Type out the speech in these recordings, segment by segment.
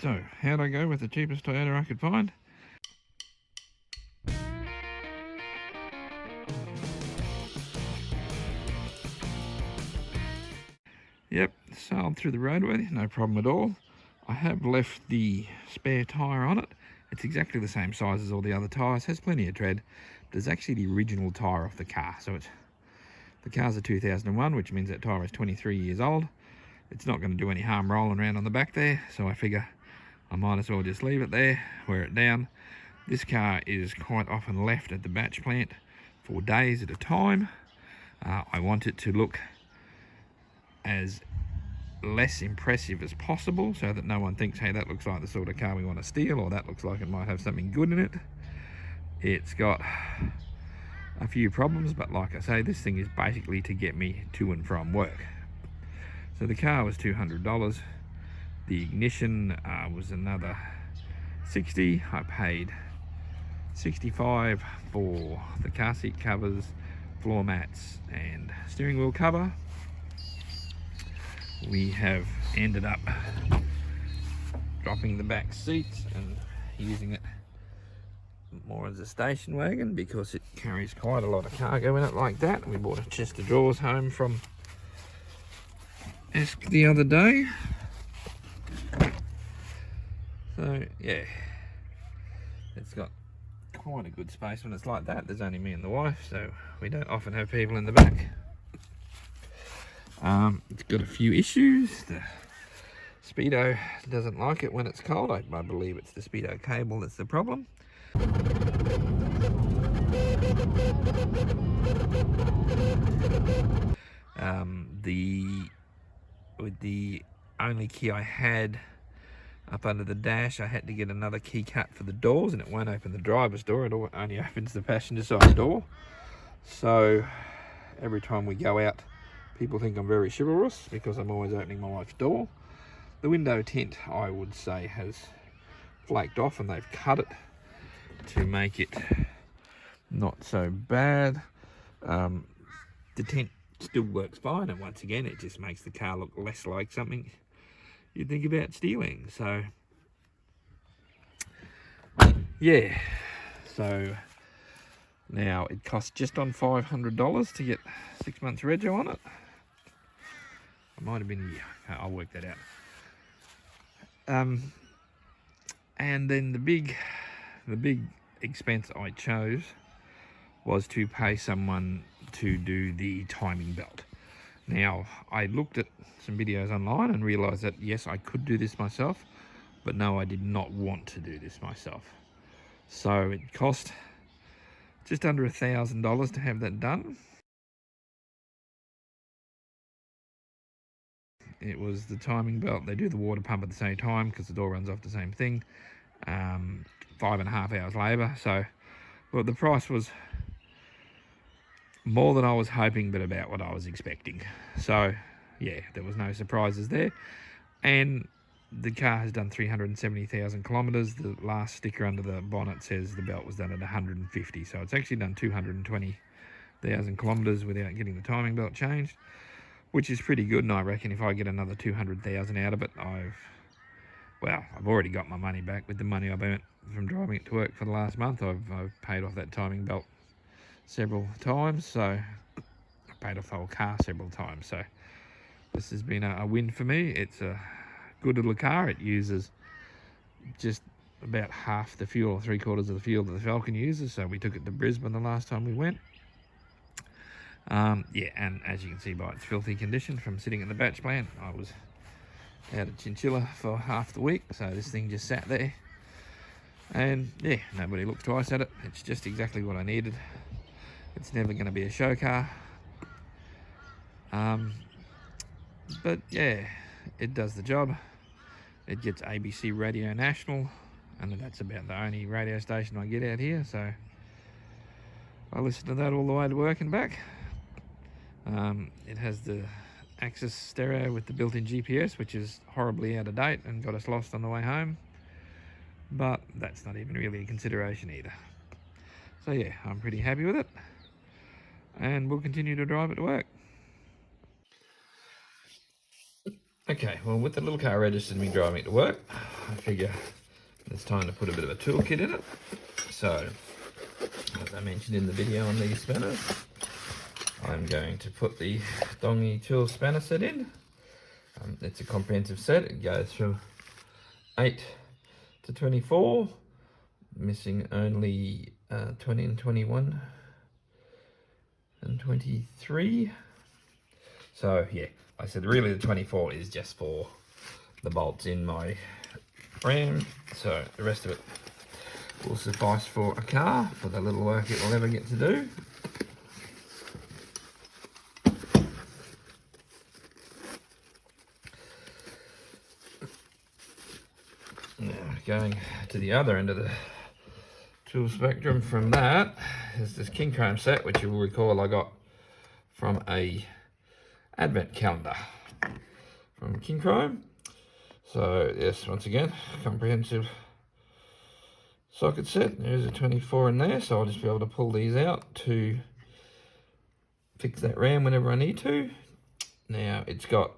So, how'd I go with the cheapest Toyota I could find? Yep, sailed through the roadway, no problem at all. I have left the spare tyre on it. It's exactly the same size as all the other tyres, has plenty of tread. But it's actually the original tyre off the car. So the car's a 2001, which means that tyre is 23 years old. It's not going to do any harm rolling around on the back there, so I figure I might as well just leave it there, wear it down. This car is quite often left at the batch plant for days at a time. I want it to look as less impressive as possible so that no one thinks, hey, that looks like the sort of car we want to steal, or that looks like it might have something good in it. It's got a few problems, but like I say, this thing is basically to get me to and from work. So the car was $200. The ignition was another $60. I paid $65 for the car seat covers, floor mats and steering wheel cover. We have ended up dropping the back seats and using it more as a station wagon because it carries quite a lot of cargo in it like that. We bought a chest of drawers home from Esk the other day. So yeah, it's got quite a good space when it's like that. There's only me and the wife, so we don't often have people in the back. It's got a few issues. The speedo doesn't like it when it's cold. I believe it's the speedo cable that's the problem. With the only key I had up under the dash, I had to get another key cut for the doors, and it won't open the driver's door. It only opens the passenger side door. So every time we go out, people think I'm very chivalrous because I'm always opening my wife's door. The window tint, I would say, has flaked off, and they've cut it to make it not so bad. The tint still works fine, and once again, it just makes the car look less like something you'd think about stealing. So yeah, so now it costs just on $500 to get 6 months rego on it. I might have been, yeah, I'll work that out. And then the big expense I chose was to pay someone to do the timing belt. Now, I looked at some videos online and realized that yes, I could do this myself, but no, I did not want to do this myself. So it cost just under $1,000 to have that done. It was the timing belt. They do the water pump at the same time because the door runs off the same thing. 5.5 hours labour. So, well, the price was more than I was hoping, but about what I was expecting. So yeah, there was no surprises there. And the car has done 370,000 kilometres. The last sticker under the bonnet says the belt was done at 150. So it's actually done 220,000 kilometres without getting the timing belt changed, which is pretty good. And I reckon if I get another 200,000 out of it, I've already got my money back with the money I've earned from driving it to work for the last month. I've paid off that timing belt several times, so I paid off the whole car several times. So this has been a win for me. It's a good little car. It uses just about half the fuel, or 3/4 of the fuel that the Falcon uses. So we took it to Brisbane the last time we went. Yeah, and as you can see by its filthy condition from sitting at the batch plant, I was out of chinchilla for half the week, so this thing just sat there. And yeah, nobody looked twice at it. It's just exactly what I needed. It's never going to be a show car. But yeah, it does the job. It gets ABC Radio National, and that's about the only radio station I get out here, so I listen to that all the way to work and back. It has the Axis stereo with the built-in GPS, which is horribly out of date and got us lost on the way home, but that's not even really a consideration either. So yeah, I'm pretty happy with it, and we'll continue to drive it to work. Okay, well, with the little car registered me driving it to work, I figure it's time to put a bit of a toolkit in it. So, as I mentioned in the video on these spanners, I'm going to put the Dongy tool spanner set in. It's a comprehensive set. It goes from 8 to 24, missing only 20 and 21 and 23. So yeah, I said really the 24 is just for the bolts in my ram, so the rest of it will suffice for a car, for the little work it will ever get to do. Now going to the other end of the tool spectrum from that is this Kincrome set, which you will recall I got from a advent calendar from Kincrome. So yes, once again, comprehensive socket set. There's a 24 in there, so I'll just be able to pull these out to fix that ram whenever I need to. Now it's got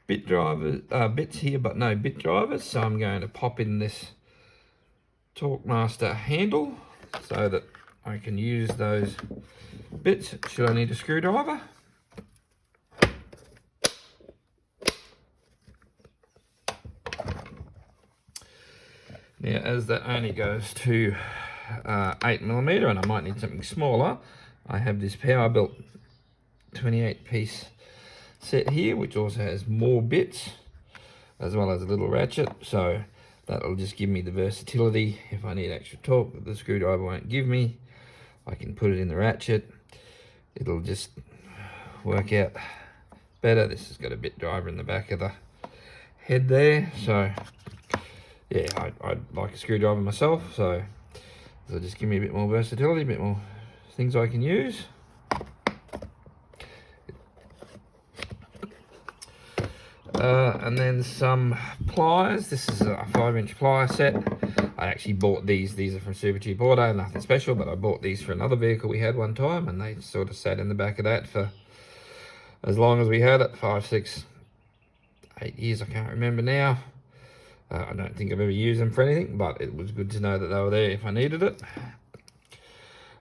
bit drivers, bits here, but no bit drivers, so I'm going to pop in this Torque Master handle so that I can use those bits should I need a screwdriver. Now, as that only goes to 8mm, and I might need something smaller, I have this Powerbuilt 28-piece set here, which also has more bits, as well as a little ratchet, so that'll just give me the versatility. If I need extra torque that the screwdriver won't give me, I can put it in the ratchet. It'll just work out better. This has got a bit driver in the back of the head there, so yeah, I'd like a screwdriver myself, so it'll just give me a bit more versatility, a bit more things I can use. And then some pliers. This is a 5-inch plier set. I actually bought these. These are from Super Cheap Auto, nothing special, but I bought these for another vehicle we had one time, and they sort of sat in the back of that for as long as we had it, 5, 6, 8 years, I can't remember now. I don't think I've ever used them for anything, but it was good to know that they were there if I needed it.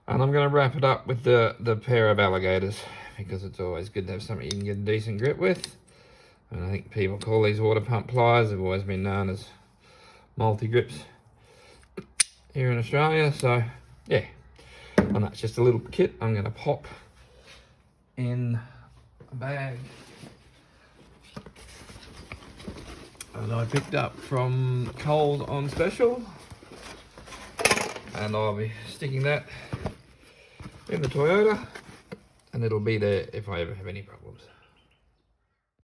And I'm going to wrap it up with the pair of alligators, because it's always good to have something you can get a decent grip with. And I think people call these water pump pliers. They've always been known as multi-grips here in Australia. So yeah, and that's just a little kit I'm going to pop in a bag. And I picked up from Coles on special, and I'll be sticking that in the Toyota, and it'll be there if I ever have any problems.